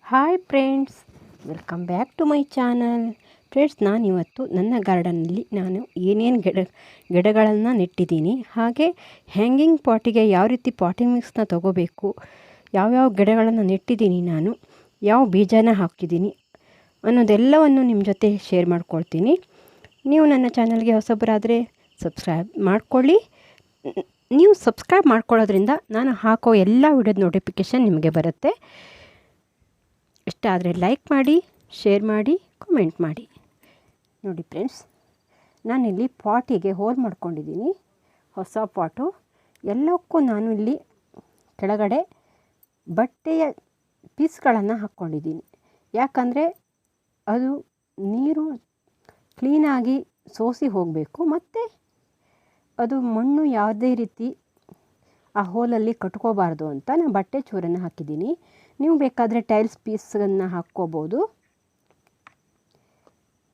Hi friends, welcome back to my channel. Friends, ನಾನಿವತ್ತು ನನ್ನ ಗಾರ್ಡನ್ನಲ್ಲಿ ನಾನು ಏನೇನು ಗಿಡಗಳನ್ನು ನೆಟ್ಟಿದ್ದೀನಿ, ಹಾಗೆ ಹ್ಯಾಂಗಿಂಗ್ ಪಾಟಿಗೆ ಯಾವ ರೀತಿ ಪಾಟಿಂಗ್ ಮಿಕ್ಸ್ನ ತೊಗೋಬೇಕು, ಯಾವ್ಯಾವ ಗಿಡಗಳನ್ನು ನೆಟ್ಟಿದ್ದೀನಿ, ನಾನು ಯಾವ ಬೀಜನ ಹಾಕಿದ್ದೀನಿ ಅನ್ನೋದೆಲ್ಲವನ್ನು ನಿಮ್ಮ ಜೊತೆ ಶೇರ್ ಮಾಡ್ಕೊಳ್ತೀನಿ. ನೀವು ನನ್ನ ಚಾನಲ್ಗೆ ಹೊಸಬರಾದರೆ ಸಬ್ಸ್ಕ್ರೈಬ್ ಮಾಡ್ಕೊಳ್ಳಿ. ನೀವು ಸಬ್ಸ್ಕ್ರೈಬ್ ಮಾಡ್ಕೊಳ್ಳೋದ್ರಿಂದ ನಾನು ಹಾಕೋ ಎಲ್ಲ ವಿಡಿಯೋದ ನೋಟಿಫಿಕೇಷನ್ ನಿಮಗೆ ಬರುತ್ತೆ. ಇಷ್ಟ ಆದರೆ ಲೈಕ್ ಮಾಡಿ, ಶೇರ್ ಮಾಡಿ, ಕಮೆಂಟ್ ಮಾಡಿ. ನೋಡಿ ಫ್ರೆಂಡ್ಸ್, ನಾನಿಲ್ಲಿ ಪಾಟಿಗೆ ಹೋಲ್ ಮಾಡ್ಕೊಂಡಿದ್ದೀನಿ. ಹೊಸ ಪಾಟು ಎಲ್ಲಕ್ಕೂ ನಾನು ಇಲ್ಲಿ ಕೆಳಗಡೆ ಬಟ್ಟೆಯ ಪೀಸ್ಗಳನ್ನು ಹಾಕ್ಕೊಂಡಿದ್ದೀನಿ. ಯಾಕಂದರೆ ಅದು ನೀರು ಕ್ಲೀನಾಗಿ ಸೋಸಿ ಹೋಗಬೇಕು, ಮತ್ತು ಅದು ಮಣ್ಣು ಯಾವುದೇ ರೀತಿ ಆ ಹೋಲಲ್ಲಿ ಕಟ್ಕೋಬಾರ್ದು ಅಂತ ನಾನು ಬಟ್ಟೆ ಚೂರನ್ನು ಹಾಕಿದ್ದೀನಿ. ನೀವು ಬೇಕಾದರೆ ಟೈಲ್ಸ್ ಪೀಸನ್ನು ಹಾಕ್ಕೋಬೋದು.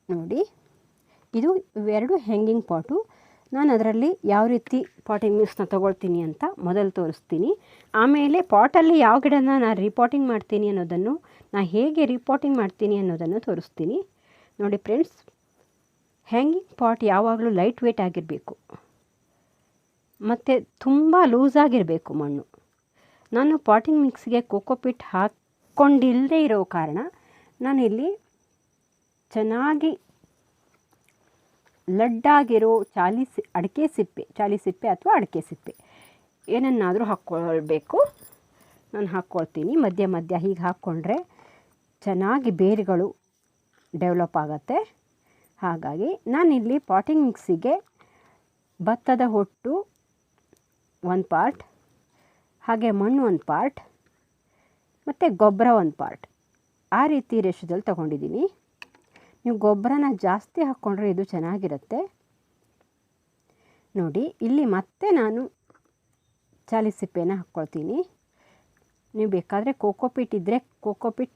ನೋಡಿ, ಇದು ಇವೆರಡು ಹ್ಯಾಂಗಿಂಗ್ ಪಾಟು. ನಾನು ಅದರಲ್ಲಿ ಯಾವ ರೀತಿ ಪಾಟಿಂಗ್ ಮಿಕ್ಸ್ನ ತೊಗೊಳ್ತೀನಿ ಅಂತ ಮೊದಲು ತೋರಿಸ್ತೀನಿ. ಆಮೇಲೆ ಪಾಟಲ್ಲಿ ಯಾವ ಗಿಡನ ನಾನು ರಿಪಾಟಿಂಗ್ ಮಾಡ್ತೀನಿ ಅನ್ನೋದನ್ನು, ನಾನು ಹೇಗೆ ರಿಪಾಟಿಂಗ್ ಮಾಡ್ತೀನಿ ಅನ್ನೋದನ್ನು ತೋರಿಸ್ತೀನಿ. ನೋಡಿ ಫ್ರೆಂಡ್ಸ್, ಹ್ಯಾಂಗಿಂಗ್ ಪಾಟ್ ಯಾವಾಗಲೂ ಲೈಟ್ ವೇಟ್ ಆಗಿರಬೇಕು ಮತ್ತು ತುಂಬ ಲೂಸಾಗಿರಬೇಕು ಮಣ್ಣು. ನಾನು ಪಾಟಿಂಗ್ ಮಿಕ್ಸ್ಗೆ ಕೋಕೋಪಿಟ್ ಹಾಕ್ಕೊಂಡಿಲ್ಲದೆ ಇರೋ ಕಾರಣ ನಾನಿಲ್ಲಿ ಚೆನ್ನಾಗಿ ಲಡ್ಡಾಗಿರೋ ಚಾಲಿ ಸಿಪ್ಪೆ ಅಥವಾ ಅಡಿಕೆ ಸಿಪ್ಪೆ ಏನನ್ನಾದರೂ ಹಾಕ್ಕೊಳ್ಬೇಕು. ನಾನು ಹಾಕ್ಕೊಳ್ತೀನಿ ಮಧ್ಯ ಮಧ್ಯ. ಹೀಗೆ ಹಾಕ್ಕೊಂಡ್ರೆ ಚೆನ್ನಾಗಿ ಬೇರುಗಳು ಡೆವಲಪ್ ಆಗುತ್ತೆ. ಹಾಗಾಗಿ ನಾನಿಲ್ಲಿ ಪಾಟಿಂಗ್ ಮಿಕ್ಸಿಗೆ ಭತ್ತದ ಹೊಟ್ಟು 1 ಪಾರ್ಟ್, ಹಾಗೆ ಮಣ್ಣು 1 ಪಾರ್ಟ್, ಮತ್ತು ಗೊಬ್ಬರ 1 ಪಾರ್ಟ್, ಆ ರೀತಿ ರೇಷದಲ್ಲಿ ತೊಗೊಂಡಿದ್ದೀನಿ. ನೀವು ಗೊಬ್ಬರನ ಜಾಸ್ತಿ ಹಾಕ್ಕೊಂಡ್ರೆ ಇದು ಚೆನ್ನಾಗಿರುತ್ತೆ. ನೋಡಿ, ಇಲ್ಲಿ ಮತ್ತೆ ನಾನು ಚಾಲಿ ಸಿಪ್ಪೆನ ಹಾಕ್ಕೊಳ್ತೀನಿ. ನೀವು ಬೇಕಾದರೆ ಕೋಕೋಪಿಟ್ ಇದ್ದರೆ ಕೋಕೋಪಿಟ್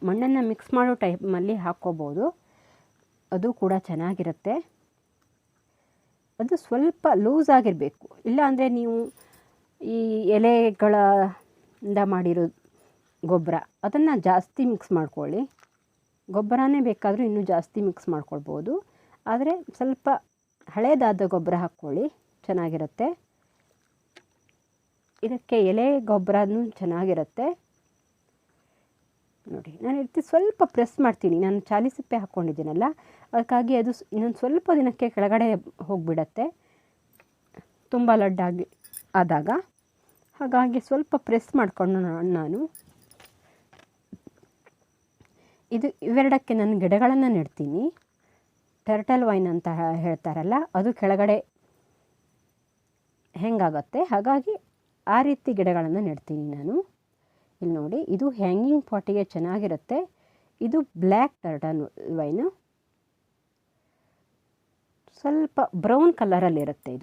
ಮಣ್ಣನ್ನು ಮಿಕ್ಸ್ ಮಾಡೋ ಟೈಮಲ್ಲಿ ಹಾಕ್ಕೋಬೋದು. ಅದು ಕೂಡ ಚೆನ್ನಾಗಿರುತ್ತೆ. ಅದು ಸ್ವಲ್ಪ ಲೂಸ್ ಆಗಿರಬೇಕು, ಇಲ್ಲಾಂದರೆ ನೀವು ಈ ಎಲೆಗಳಿಂದ ಮಾಡಿರೋ ಗೊಬ್ಬರ ಅದನ್ನು ಜಾಸ್ತಿ ಮಿಕ್ಸ್ ಮಾಡ್ಕೊಳ್ಳಿ. ಗೊಬ್ಬರನೇ ಬೇಕಾದರೂ ಇನ್ನೂ ಜಾಸ್ತಿ ಮಿಕ್ಸ್ ಮಾಡ್ಕೊಳ್ಬೋದು, ಆದರೆ ಸ್ವಲ್ಪ ಹಳೇದಾದ ಗೊಬ್ಬರ ಹಾಕ್ಕೊಳ್ಳಿ, ಚೆನ್ನಾಗಿರುತ್ತೆ. ಇದಕ್ಕೆ ಎಲೆ ಗೊಬ್ಬರನೂ ಚೆನ್ನಾಗಿರುತ್ತೆ. ನೋಡಿ, ನಾನು ಇದಕ್ಕೆ ಸ್ವಲ್ಪ ಪ್ರೆಸ್ ಮಾಡ್ತೀನಿ. ನಾನು ಚಾಲಿ ಸಿಪ್ಪೆ ಹಾಕ್ಕೊಂಡಿದ್ದೀನಲ್ಲ, ಅದಕ್ಕಾಗಿ ಅದು ಇನ್ನೊಂದು ಸ್ವಲ್ಪ ದಿನಕ್ಕೆ ಕೆಳಗಡೆ ಹೋಗಿಬಿಡತ್ತೆ ತುಂಬ ಲಡ್ಡಾಗಿ ಆದಾಗ. ಹಾಗಾಗಿ ಸ್ವಲ್ಪ ಪ್ರೆಸ್ ಮಾಡಿಕೊಂಡು ನಾನು ಇವೆರಡಕ್ಕೆ ನಾನು ಗಿಡಗಳನ್ನು ನೆಡ್ತೀನಿ. ಟರ್ಟಲ್ ವೈನ್ ಅಂತ ಹೇಳ್ತಾರಲ್ಲ, ಅದು ಕೆಳಗಡೆ ಹೆಂಗಾಗತ್ತೆ, ಹಾಗಾಗಿ ಆ ರೀತಿ ಗಿಡಗಳನ್ನು ನೆಡ್ತೀನಿ ನಾನು. ಇಲ್ಲಿ ನೋಡಿ, ಇದು ಹ್ಯಾಂಗಿಂಗ್ ಪಾಟಿಗೆ ಚೆನ್ನಾಗಿರುತ್ತೆ. ಇದು ಬ್ಲ್ಯಾಕ್ ಟರ್ಟಲ್ ವೈನು, ಸ್ವಲ್ಪ ಬ್ರೌನ್ ಕಲರಲ್ಲಿರುತ್ತೆ.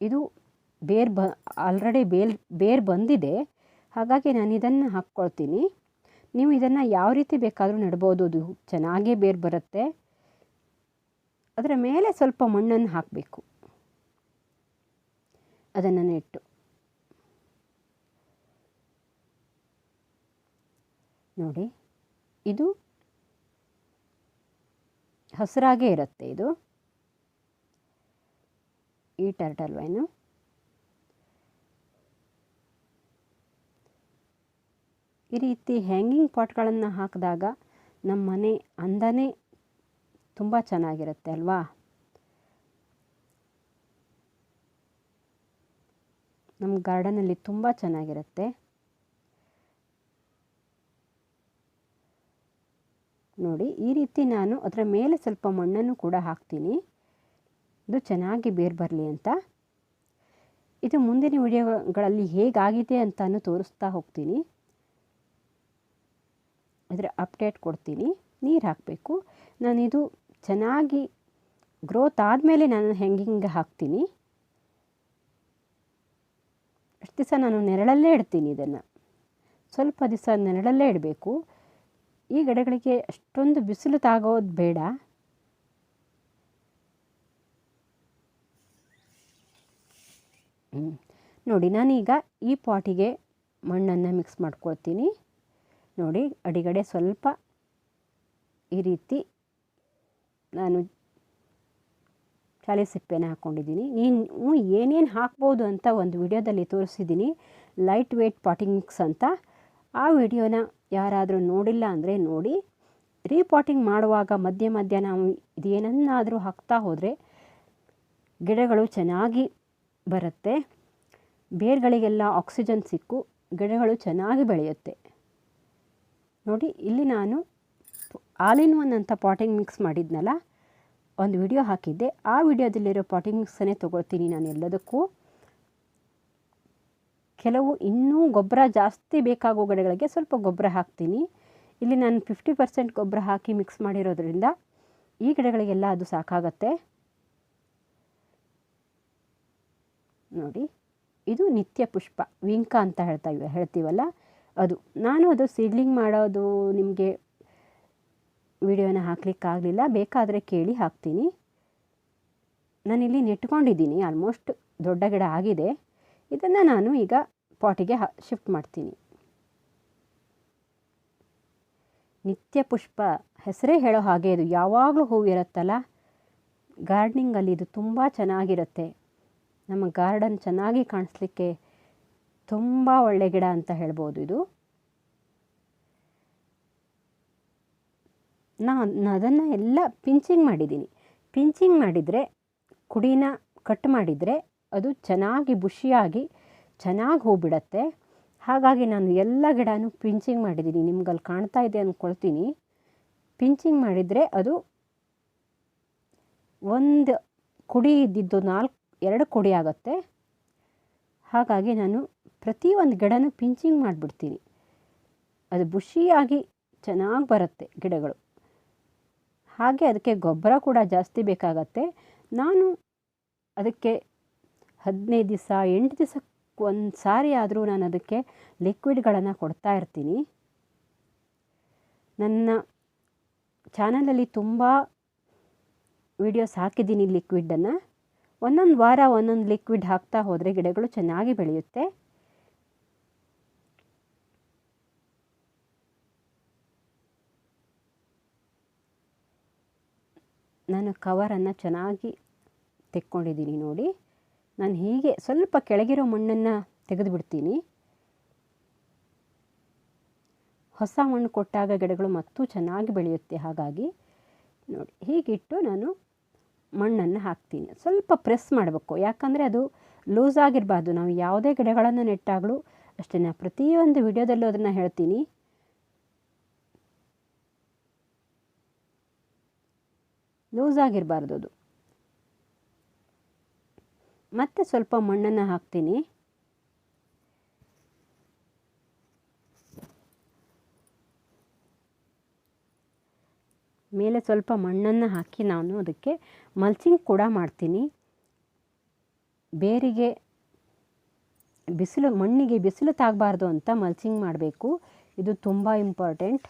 ಇದು ಆಲ್ರೆಡಿ ಬೇರು ಬಂದಿದೆ, ಹಾಗಾಗಿ ನಾನು ಇದನ್ನು ಹಾಕ್ಕೊಳ್ತೀನಿ. ನೀವು ಇದನ್ನು ಯಾವ ರೀತಿ ಬೇಕಾದರೂ ನೆಡ್ಬೋದು, ಅದು ಚೆನ್ನಾಗೇ ಬೇರು ಬರುತ್ತೆ. ಅದರ ಮೇಲೆ ಸ್ವಲ್ಪ ಮಣ್ಣನ್ನು ಹಾಕಬೇಕು. ಅದನ್ನು ನೆಟ್ಟು ನೋಡಿ, ಇದು ಹಸಿರಾಗೇ ಇರುತ್ತೆ. ಇದು ಈ ಟರ್ಟಲ್ ವೈನು ಈ ರೀತಿ ಹ್ಯಾಂಗಿಂಗ್ ಪಾಟ್ಗಳನ್ನು ಹಾಕಿದಾಗ ನಮ್ಮ ಮನೆ ಅಂದನೇ ತುಂಬ ಚೆನ್ನಾಗಿರುತ್ತೆ ಅಲ್ವಾ. ನಮ್ಮ ಗಾರ್ಡನಲ್ಲಿ ತುಂಬ ಚೆನ್ನಾಗಿರುತ್ತೆ. ನೋಡಿ, ಈ ರೀತಿ ನಾನು ಅದರ ಮೇಲೆ ಸ್ವಲ್ಪ ಮಣ್ಣನ್ನು ಕೂಡ ಹಾಕ್ತೀನಿ, ಇದು ಚೆನ್ನಾಗಿ ಬೇರು ಬರಲಿ ಅಂತ. ಇದು ಮುಂದಿನ ವಿಡಿಯೋಗಳಲ್ಲಿ ಹೇಗಾಗಿದೆ ಅಂತಾನು ತೋರಿಸ್ತಾ ಹೋಗ್ತೀನಿ, ಅದರ ಅಪ್ಡೇಟ್ ಕೊಡ್ತೀನಿ. ನೀರು ಹಾಕಬೇಕು. ನಾನಿದು ಚೆನ್ನಾಗಿ ಗ್ರೋತ್ ಆದಮೇಲೆ ನಾನು ಹ್ಯಾಂಗಿಂಗ್ ಹಾಕ್ತೀನಿ. ಅಷ್ಟು ದಿವಸ ನಾನು ನೆರಳಲ್ಲೇ ಇಡ್ತೀನಿ. ಇದನ್ನು ಸ್ವಲ್ಪ ದಿವಸ ನೆರಳಲ್ಲೇ ಇಡಬೇಕು. ಈ ಗಿಡಗಳಿಗೆ ಅಷ್ಟೊಂದು ಬಿಸಿಲು ತಾಗೋದು ಬೇಡ. ನೋಡಿ, ನಾನೀಗ ಈ ಪಾಟಿಗೆ ಮಣ್ಣನ್ನು ಮಿಕ್ಸ್ ಮಾಡ್ಕೊಳ್ತೀನಿ. ನೋಡಿ ಅಡಿಗಡೆ ಸ್ವಲ್ಪ ಈ ರೀತಿ ನಾನು ಚಾಲಿ ಸಿಪ್ಪೆನ ಹಾಕ್ಕೊಂಡಿದ್ದೀನಿ. ನೀವು ಏನೇನು ಹಾಕ್ಬೋದು ಅಂತ ಒಂದು ವಿಡಿಯೋದಲ್ಲಿ ತೋರಿಸಿದ್ದೀನಿ, ಲೈಟ್ ವೇಟ್ ಪಾಟಿಂಗ್ ಮಿಕ್ಸ್ ಅಂತ. ಆ ವಿಡಿಯೋನ ಯಾರಾದರೂ ನೋಡಿಲ್ಲ ಅಂದರೆ ನೋಡಿ. ರೀಪಾಟಿಂಗ್ ಮಾಡುವಾಗ ಮಧ್ಯೆ ಮಧ್ಯೆ ನಾವು ಇದೇನನ್ನಾದರೂ ಹಾಕ್ತಾ ಹೋದರೆ ಗಿಡಗಳು ಚೆನ್ನಾಗಿ ಬರುತ್ತೆ. ಬೇರುಗಳಿಗೆಲ್ಲ ಆಕ್ಸಿಜನ್ ಸಿಕ್ಕು ಗಿಡಗಳು ಚೆನ್ನಾಗಿ ಬೆಳೆಯುತ್ತೆ. ನೋಡಿ ಇಲ್ಲಿ ನಾನು ಆಲ್ ಇನ್ ಒನ್ ಅಂತ ಪಾಟಿಂಗ್ ಮಿಕ್ಸ್ ಮಾಡಿದ್ನಲ್ಲ, ಒಂದು ವಿಡಿಯೋ ಹಾಕಿದ್ದೆ. ಆ ವಿಡಿಯೋದಲ್ಲಿರೋ ಪಾಟಿಂಗ್ ಮಿಕ್ಸನ್ನೇ ತೊಗೊಳ್ತೀನಿ ನಾನು ಎಲ್ಲದಕ್ಕೂ. ಕೆಲವು ಇನ್ನೂ ಗೊಬ್ಬರ ಜಾಸ್ತಿ ಬೇಕಾಗೋ ಗಿಡಗಳಿಗೆ ಸ್ವಲ್ಪ ಗೊಬ್ಬರ ಹಾಕ್ತೀನಿ. ಇಲ್ಲಿ ನಾನು 50% ಗೊಬ್ಬರ ಹಾಕಿ ಮಿಕ್ಸ್ ಮಾಡಿರೋದ್ರಿಂದ ಈ ಗಿಡಗಳಿಗೆಲ್ಲ ಅದು ಸಾಕಾಗತ್ತೆ. ನೋಡಿ ಇದು ನಿತ್ಯ ಪುಷ್ಪ ವಿಂಕ ಅಂತ ಹೇಳ್ತೀವಲ್ಲ ಅದು. ನಾನು ಅದು ಸೀಡ್ಲಿಂಗ್ ಮಾಡೋದು ನಿಮಗೆ ವಿಡಿಯೋನ ಹಾಕಲಿಕ್ಕಾಗಲಿಲ್ಲ, ಬೇಕಾದರೆ ಕೇಳಿ ಹಾಕ್ತೀನಿ. ನಾನಿಲ್ಲಿ ನೆಟ್ಕೊಂಡಿದ್ದೀನಿ, ಆಲ್ಮೋಸ್ಟ್ ದೊಡ್ಡ ಗಿಡ ಆಗಿದೆ. ಇದನ್ನು ನಾನು ಈಗ ಪಾಟಿಗೆ ಶಿಫ್ಟ್ ಮಾಡ್ತೀನಿ. ನಿತ್ಯ ಪುಷ್ಪ ಹೆಸರೇ ಹೇಳೋ ಹಾಗೆ ಇದು ಯಾವಾಗಲೂ ಹೂವಿರುತ್ತಲ್ಲ, ಗಾರ್ಡನಿಂಗಲ್ಲಿ ಇದು ತುಂಬ ಚೆನ್ನಾಗಿರುತ್ತೆ. ನಮ್ಮ ಗಾರ್ಡನ್ ಚೆನ್ನಾಗಿ ಕಾಣಿಸ್ಲಿಕ್ಕೆ ತುಂಬ ಒಳ್ಳೆ ಗಿಡ ಅಂತ ಹೇಳ್ಬೋದು ಇದು. ನಾನು ಅದನ್ನು ಎಲ್ಲ ಪಿಂಚಿಂಗ್ ಮಾಡಿದ್ದೀನಿ. ಪಿಂಚಿಂಗ್ ಮಾಡಿದರೆ ಕುಡಿನ ಕಟ್ ಮಾಡಿದರೆ ಅದು ಚೆನ್ನಾಗಿ ಬುಷಿಯಾಗಿ ಚೆನ್ನಾಗಿ ಹೂ ಬಿಡುತ್ತೆ. ಹಾಗಾಗಿ ನಾನು ಎಲ್ಲ ಗಿಡನೂ ಪಿಂಚಿಂಗ್ ಮಾಡಿದ್ದೀನಿ. ನಿಮ್ಗಲ್ಲಿ ಕಾಣ್ತಾ ಇದೆ ಅಂದ್ಕೊಳ್ತೀನಿ. ಪಿಂಚಿಂಗ್ ಮಾಡಿದರೆ ಅದು ಒಂದು ಕುಡಿ ಇದ್ದಿದ್ದು 2 ಕುಡಿ ಆಗುತ್ತೆ. ಹಾಗಾಗಿ ನಾನು ಪ್ರತಿಯೊಂದು ಗಿಡನೂ ಪಿಂಚಿಂಗ್ ಮಾಡಿಬಿಡ್ತೀನಿ. ಅದು ಬುಷಿಯಾಗಿ ಚೆನ್ನಾಗಿ ಬರುತ್ತೆ ಗಿಡಗಳು. ಹಾಗೆ ಅದಕ್ಕೆ ಗೊಬ್ಬರ ಕೂಡ ಜಾಸ್ತಿ ಬೇಕಾಗತ್ತೆ. ನಾನು ಅದಕ್ಕೆ 15 ದಿವಸ 8 ದಿವಸಕ್ಕೆ ಒಂದು ಸಾರಿ ಆದರೂ ನಾನು ಅದಕ್ಕೆ ಲಿಕ್ವಿಡ್ಗಳನ್ನು ಕೊಡ್ತಾ ಇರ್ತೀನಿ. ನನ್ನ ಚಾನಲಲ್ಲಿ ತುಂಬ ವಿಡಿಯೋಸ್ ಹಾಕಿದ್ದೀನಿ ಲಿಕ್ವಿಡನ್ನು. ಒಂದೊಂದು ವಾರ ಒಂದೊಂದು ಲಿಕ್ವಿಡ್ ಹಾಕ್ತಾ ಹೋದರೆ ಗಿಡಗಳು ಚೆನ್ನಾಗಿ ಬೆಳೆಯುತ್ತೆ. ನಾನು ಕವರನ್ನು ಚೆನ್ನಾಗಿ ತೆಕ್ಕೊಂಡಿದ್ದೀನಿ ನೋಡಿ. ನಾನು ಹೀಗೆ ಸ್ವಲ್ಪ ಕೆಳಗಿರೋ ಮಣ್ಣನ್ನು ತೆಗೆದುಬಿಡ್ತೀನಿ. ಹೊಸ ಮಣ್ಣು ಕೊಟ್ಟಾಗ ಗಿಡಗಳು ಮತ್ತೂ ಚೆನ್ನಾಗಿ ಬೆಳೆಯುತ್ತೆ. ಹಾಗಾಗಿ ನೋಡಿ ಹೀಗಿಟ್ಟು ನಾನು ಮಣ್ಣನ್ನು ಹಾಕ್ತೀನಿ. ಸ್ವಲ್ಪ ಪ್ರೆಸ್ ಮಾಡಬೇಕು, ಯಾಕಂದರೆ ಅದು ಲೂಸ್ ಆಗಿರಬಾರ್ದು. ನಾವು ಯಾವುದೇ ಗಿಡಗಳನ್ನು ನೆಟ್ಟಾಗಲೂ ಅಷ್ಟೇ, ನಾನು ಪ್ರತಿಯೊಂದು ವಿಡಿಯೋದಲ್ಲೂ ಅದನ್ನು ಹೇಳ್ತೀನಿ. ಲೂಸ್ ಆಗಿರಬಾರ್ದು ಅದು. ಮತ್ತೆ ಸ್ವಲ್ಪ ಮಣ್ಣನ್ನು ಹಾಕ್ತೀನಿ. ಮೇಲೆ ಸ್ವಲ್ಪ ಮಣ್ಣನ್ನು ಹಾಕಿ ನಾನು ಅದಕ್ಕೆ ಮಲ್ಚಿಂಗ್ ಕೂಡ ಮಾಡ್ತೀನಿ. ಬೇರಿಗೆ ಮಣ್ಣಿಗೆ ಬಿಸಿಲು ತಾಗಬಾರ್ದು ಅಂತ ಮಲ್ಚಿಂಗ್ ಮಾಡಬೇಕು. ಇದು ತುಂಬ ಇಂಪಾರ್ಟೆಂಟ್.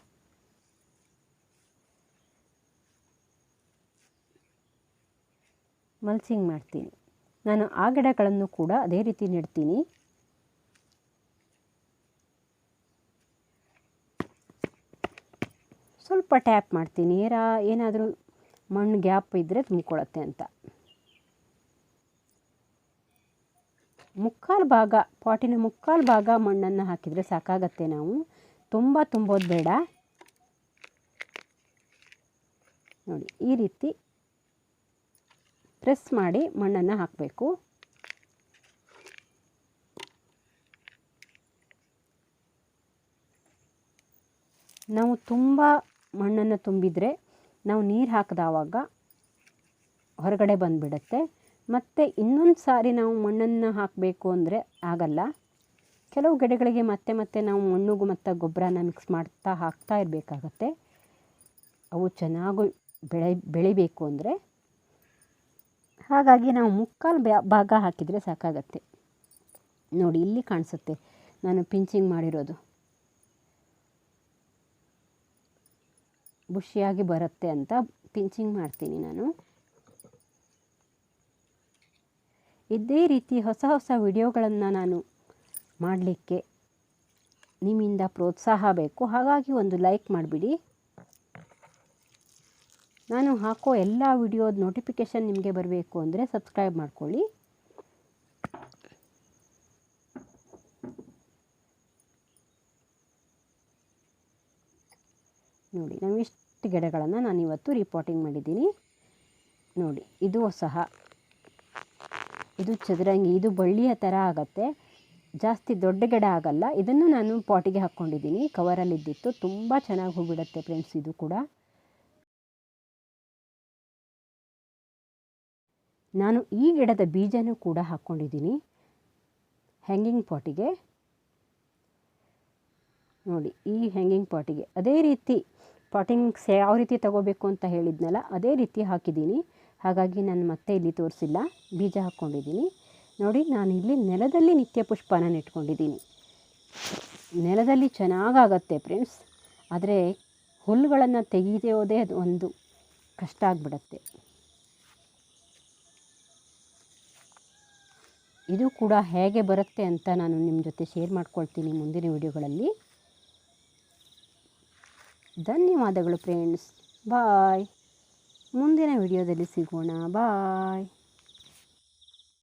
ಮಲ್ಚಿಂಗ್ ಮಾಡ್ತೀನಿ. ನಾನು ಆ ಗಿಡಗಳನ್ನು ಕೂಡ ಅದೇ ರೀತಿ ನೆಡ್ತೀನಿ. ಸ್ವಲ್ಪ ಟ್ಯಾಪ್ ಮಾಡ್ತೀನಿ, ಏನಾದರೂ ಮಣ್ಣು ಗ್ಯಾಪ್ ಇದ್ದರೆ ತುಂಬಿಕೊಳ್ಳುತ್ತೆ ಅಂತ. ಪಾಟಿನ ಮುಕ್ಕಾಲು ಭಾಗ ಮಣ್ಣನ್ನು ಹಾಕಿದರೆ ಸಾಕಾಗತ್ತೆ. ನಾವು ತುಂಬ ತುಂಬೋದು ಬೇಡ. ನೋಡಿ ಈ ರೀತಿ ಪ್ರೆಸ್ ಮಾಡಿ ಮಣ್ಣನ್ನು ಹಾಕಬೇಕು. ನಾವು ತುಂಬ ಮಣ್ಣನ್ನು ತುಂಬಿದರೆ ನಾವು ನೀರು ಹಾಕಿದವಾಗ ಹೊರಗಡೆ ಬಂದುಬಿಡುತ್ತೆ. ಮತ್ತು ಇನ್ನೊಂದು ಸಾರಿ ನಾವು ಮಣ್ಣನ್ನು ಹಾಕಬೇಕು ಅಂದರೆ ಆಗಲ್ಲ. ಕೆಲವು ಗಿಡಗಳಿಗೆ ಮತ್ತೆ ಮತ್ತೆ ನಾವು ಮಣ್ಣಿಗೂ ಮತ್ತು ಗೊಬ್ಬರನ ಮಿಕ್ಸ್ ಹಾಕ್ತಾ ಇರಬೇಕಾಗತ್ತೆ, ಅವು ಚೆನ್ನಾಗಿ ಬೆಳಿಬೇಕು ಅಂದರೆ. ಹಾಗಾಗಿ ನಾವು ಮುಕ್ಕಾಲು ಭಾಗ ಹಾಕಿದರೆ ಸಾಕಾಗತ್ತೆ. ನೋಡಿ ಇಲ್ಲಿ ಕಾಣಿಸುತ್ತೆ ನಾನು ಪಿಂಚಿಂಗ್ ಮಾಡಿರೋದು. ಬುಷಿಯಾಗಿ ಬರುತ್ತೆ ಅಂತ ಪಿಂಚಿಂಗ್ ಮಾಡ್ತೀನಿ ನಾನು. ಇದೇ ರೀತಿ ಹೊಸ ಹೊಸ ವಿಡಿಯೋಗಳನ್ನು ನಾನು ಮಾಡಲಿಕ್ಕೆ ನಿಮ್ಮಿಂದ ಪ್ರೋತ್ಸಾಹ ಬೇಕು. ಹಾಗಾಗಿ ಒಂದು ಲೈಕ್ ಮಾಡಿಬಿಡಿ. ನಾನು ಹಾಕೋ ಎಲ್ಲ ವಿಡಿಯೋದ ನೋಟಿಫಿಕೇಷನ್ ನಿಮಗೆ ಬರಬೇಕು ಅಂದರೆ ಸಬ್ಸ್ಕ್ರೈಬ್ ಮಾಡ್ಕೊಳ್ಳಿ. ನೋಡಿ, ನಾವು ಇಷ್ಟು ಗಿಡಗಳನ್ನು ನಾನಿವತ್ತು ರಿಪೋಟಿಂಗ್ ಮಾಡಿದ್ದೀನಿ. ನೋಡಿ, ಇದು ಸಹ ಇದು ಚದುರಂಗಿ, ಇದು ಬಳ್ಳಿಯ ಥರ ಆಗುತ್ತೆ, ಜಾಸ್ತಿ ದೊಡ್ಡ ಗಿಡ ಆಗಲ್ಲ. ಇದನ್ನು ನಾನು ಪಾಟಿಗೆ ಹಾಕ್ಕೊಂಡಿದ್ದೀನಿ, ಕವರಲ್ಲಿದ್ದಿತ್ತು. ತುಂಬ ಚೆನ್ನಾಗಿ ಹೂಬಿಡುತ್ತೆ ಫ್ರೆಂಡ್ಸ್. ಇದು ಕೂಡ ನಾನು ಈ ಗಿಡದ ಬೀಜನೂ ಕೂಡ ಹಾಕ್ಕೊಂಡಿದ್ದೀನಿ ಹ್ಯಾಂಗಿಂಗ್ ಪಾಟಿಗೆ. ನೋಡಿ, ಈ ಹ್ಯಾಂಗಿಂಗ್ ಪಾಟಿಗೆ ಅದೇ ರೀತಿ ಪಾಟಿಂಗ್ಸ್ ಯಾವ ರೀತಿ ತಗೋಬೇಕು ಅಂತ ಹೇಳಿದ್ನಲ್ಲ, ಅದೇ ರೀತಿ ಹಾಕಿದ್ದೀನಿ. ಹಾಗಾಗಿ ನಾನು ಮತ್ತೆ ಇಲ್ಲಿ ತೋರಿಸಿಲ್ಲ, ಬೀಜ ಹಾಕ್ಕೊಂಡಿದ್ದೀನಿ. ನೋಡಿ, ನಾನು ಇಲ್ಲಿ ನೆಲದಲ್ಲಿ ನಿತ್ಯ ಪುಷ್ಪನ ನೆಟ್ಕೊಂಡಿದ್ದೀನಿ. ನೆಲದಲ್ಲಿ ಚೆನ್ನಾಗಾಗತ್ತೆ ಫ್ರೆಂಡ್ಸ್, ಆದರೆ ಹುಲ್ಲುಗಳನ್ನು ತೆಗೆಯೋದೇ ಅದು ಒಂದು ಕಷ್ಟ ಆಗಿಬಿಡತ್ತೆ. ಇದು ಕೂಡ ಹೇಗೆ ಬರುತ್ತೆ ಅಂತ ನಾನು ನಿಮ್ಮ ಜೊತೆ ಶೇರ್ ಮಾಡ್ಕೊಳ್ತೀನಿ ಮುಂದಿನ ವಿಡಿಯೋಗಳಲ್ಲಿ. ಧನ್ಯವಾದಗಳು ಫ್ರೆಂಡ್ಸ್. ಬಾಯ್. ಮುಂದಿನ ವಿಡಿಯೋದಲ್ಲಿ ಸಿಗೋಣ. ಬಾಯ್.